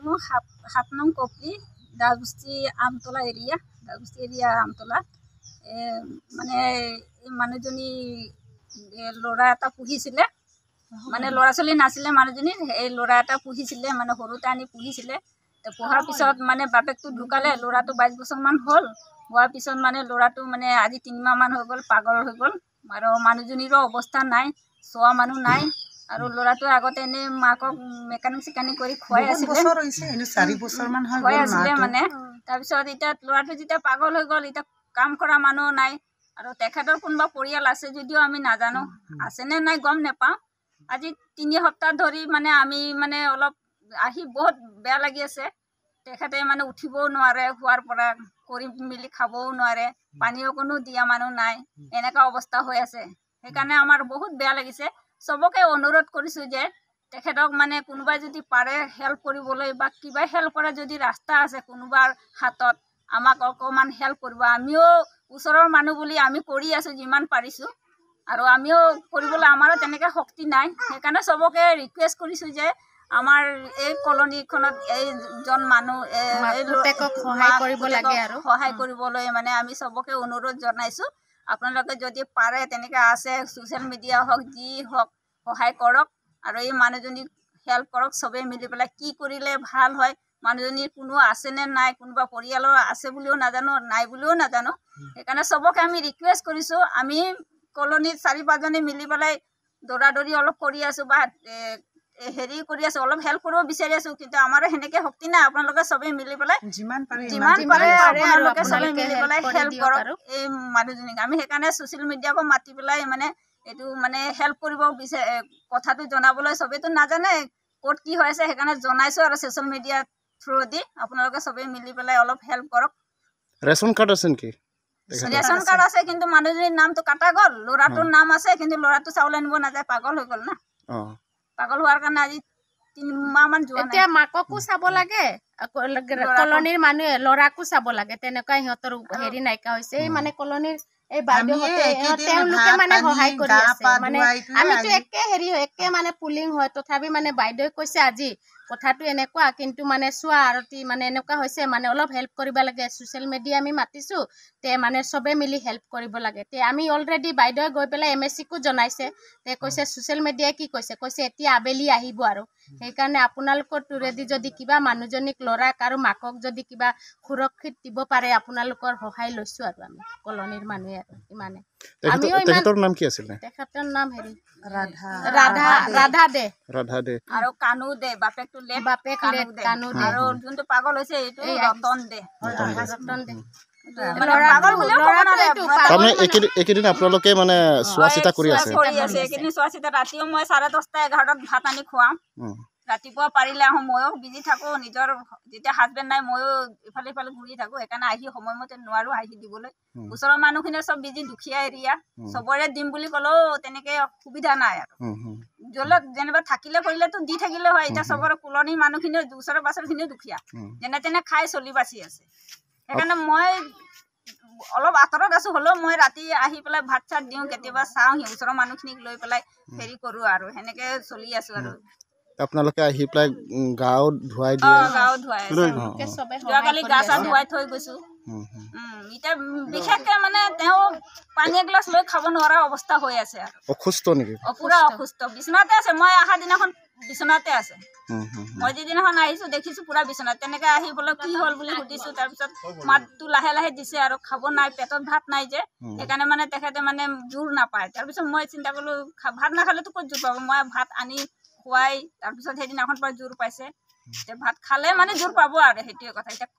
মোৰ ৭ নং কপলি দাসবস্তি আমতলা এৰিয়া আমতলা মানে এই মানুহজনী ল'ৰা এটা পুহিছিলে মানে ল'ৰা ছোৱালী নাছিলে মানুহজনী এই ল'ৰা এটা পুহিছিলে মানে সৰুতে আনি পুহিছিলে পঢ়াৰ পিছত মানে বাপেকটো ঢুকালে ল'ৰাটো 22 বছৰমান হ'ল হোৱাৰ পিছত মানে ল'ৰাটো মানে আজি 3 মাহমান হৈ গ'ল পাগল হৈ গ'ল আৰু মানুহজনীৰো অৱস্থা নাই চোৱা মানুহ নাই আৰু ল'ৰাটো আগতে এনে মাকক মেকানিক কৰি খুৱাই আছিলে মানে তাৰপিছত এতিয়া ল'ৰাটো যেতিয়া পাগল হৈ গ'ল এতিয়া কাম কৰা মানুহ নাই আৰু তেখেতৰ কোনোবা পৰিয়াল আছে যদিও আমি নাজানো আছেনে নাই গম নাপাওঁ আজি 3 সপ্তাহ ধৰি মানে আমি মানে অলপ আহি বহুত বেয়া লাগি আছে তেখেতে মানে উঠিবও নোৱাৰে হোৱাৰ পৰা কৰি মিলি খাবও নোৱাৰে পানীও কোনো দিয়া মানুহ নাই এনেকুৱা অৱস্থা হৈ আছে সেইকাৰণে আমাৰ বহুত বেয়া লাগিছে সবকে অনুৰোধ কৰিছোঁ যে তেখেতক মানে কোনোবাই যদি পাৰে হেল্প কৰিবলৈ বা কিবা হেল্প কৰা যদি ৰাস্তা আছে কোনোবাৰ হাতত আমাক অকণমান হেল্প কৰিব আমিও ওচৰৰ মানুহ বুলি আমি কৰি আছোঁ যিমান পাৰিছোঁ আৰু আমিও কৰিবলৈ আমাৰো তেনেকৈ শক্তি নাই সেইকাৰণে সবকে ৰিকুৱেষ্ট কৰিছোঁ যে আমাৰ এই কলনীখনত এইজন মানুহ সহায় কৰিবলৈ মানে আমি সবকে অনুৰোধ জনাইছোঁ আপোনালোকে যদি পাৰে তেনেকৈ আছে ছ'চিয়েল মিডিয়া হওক যি হওক সহায় কৰক আৰু এই মানুহজনীক হেল্প কৰক সবেই মিলি পেলাই কি কৰিলে ভাল হয় মানুহজনীৰ কোনো আছেনে নাই কোনোবা পৰিয়ালৰ আছে বুলিও নাজানো নাই বুলিও নাজানো সেইকাৰণে সবকে আমি ৰিকুৱেষ্ট কৰিছোঁ আমি কলনীত 4-5জনে মিলি পেলাই দৌৰা-দৌৰি অলপ কৰি আছোঁ বা হেৰি কৰি আছোঁ অলপ হেল্প কৰিব বিচাৰি আছোঁ কিন্তু আমাৰো সেনেকৈ শক্তি নাই আপোনালোকে সবেই মিলি পেলাই যিমান পাৰে আপোনালোকে সবেই মিলি পেলাই হেল্প কৰক এই মানুহজনীক আমি সেইকাৰণে ছ'চিয়েল মিডিয়াকো মাতি পেলাই মানে এইটো মানে হেল্প কৰিব বিচাৰে কথাটো জনাবলৈ সবেইতো নাজানে ক'ত কি হৈ আছে সেইকাৰণে জনাইছোঁ আৰু ছ'চিয়েল মিডিয়া থ্ৰুদি আপোনালোকে সবেই মিলি পেলাই অলপ হেল্প কৰক ৰেচন কাৰ্ড আছে নেকি ৰেচন কাৰ্ড আছে কিন্তু মানুহজনীৰ নামটো কাটা গ'ল ল'ৰাটোৰ নাম আছে কিন্তু ল'ৰাটো চাউল আনিব নাযায় পাগল হৈ গ'ল না পাগল হোৱাৰ কাৰণে আজি 3 মাহমান যোৱা নাই এতিয়া মাককো চাব লাগে কলনীৰ মানুহে ল'ৰাকো চাব লাগে তেনেকুৱা সিহঁতৰ হেৰি নাইকিয়া হৈছে এই মানে কলনীৰ এই বাইদেউহঁতে তেওঁলোকে মানে সহায় কৰি আছে মানে আমিতো একে মানে পুলিং হয় তথাপি মানে বাইদেৱে কৈছে আজি কথাটো এনেকুৱা কিন্তু মানে চোৱা আৰু মানে এনেকুৱা হৈছে মানে অলপ হেল্প কৰিব লাগে ছ'চিয়েল মিডিয়া আমি মাতিছোঁ তে মানে চবে মিলি হেল্প কৰিব লাগে তে আমি অলৰেডি বাইদেৱে গৈ পেলাই MSCকো জনাইছে তে কৈছে ছ'চিয়েল মিডিয়াই কি কৈছে এতিয়া আবেলি আহিব আৰু সেইকাৰণে আপোনালোকৰ টুৰেদি যদি কিবা মানুহজনীক ল'ৰাক আৰু মাকক যদি কিবা সুৰক্ষিত দিব পাৰে আপোনালোকৰ সহায় লৈছোঁ আৰু আমি কলনীৰ মানুহে আৰু ইমানে তেখেতৰ নাম কি আছিল তেখেতৰ নাম হেৰি ৰাধা দে আৰু কানু দে বাপেকটো কানু দে আৰু যোনটো পাগল হৈছে এইটো ৰতন দে এইকেইদিন আপোনালোকে মানে চোৱা চিতা কৰি আছে এইকেইদিন চোৱা চিতা ৰাতিও মই 10:30-11টাত ভাত আনি খুৱাওঁ ৰাতিপুৱা পাৰিলে আহোঁ ময়ো বিজি থাকোঁ নিজৰ যেতিয়া হাজবেণ্ড নাই ময়ো ইফালে সিফালে ঘূৰি থাকোঁ সেইকাৰণে আহি সময়মতে নোৱাৰোঁ আহি দিবলৈ ওচৰৰ মানুহখিনিয়ে চব বিজি দুখীয়া এৰিয়া চবৰে দিম বুলি ক'লেও তেনেকৈ সুবিধা নাই আৰু যেনিবা থাকিলে কৰিলেতো দি থাকিলে হয় এতিয়া চবৰে কলনীৰ মানুহখিনিও ওচৰে পাছৰখিনিও দুখীয়া যেনে তেনে খাই চলি বাচি আছে সেইকাৰণে মই অলপ আঁতৰত আছোঁ হ'লেও মই ৰাতি আহি পেলাই ভাত চাত দিওঁ কেতিয়াবা চাওঁ ওচৰৰ মানুহখিনিক লৈ পেলাই হেৰি কৰোঁ আৰু সেনেকৈ চলি আছোঁ আৰু আপোনালোকে আহি পেলাই গাও ধুৱাই দিয়ে যোৱাকালি গা চা ধুৱাই থৈ গৈছোঁ এতিয়া বিশেষকৈ মানে তেওঁ পানী এগিলাচ লৈ খাব নোৱাৰা অৱস্থা হৈ আছে আৰু অসুস্থ নেকি পুৰা অসুস্থ বিচনাতে আছে মই অহা দিনাখন বিচনাতে আছে মই যিদিনাখন আহিছোঁ দেখিছোঁ পুৰা বিচনাত তেনেকৈ আহি বোলে কি হ'ল বুলি সুধিছোঁ তাৰপিছত মাতটো লাহে লাহে দিছে আৰু খাব নাই পেটত ভাত নাই যে সেইকাৰণে মানে তেখেতে মানে জোৰ নাপায় তাৰপিছত মই চিন্তা কৰিলোঁ ভাত নাখালেতো ক'ত জোৰ পাব মই ভাত আনি খুৱাই তাৰপিছত সেইদিনাখন পৰা জোৰ পাইছে ভাত খালে মানে জোৰ পাব আৰু সেইটোৱে কথা এতিয়া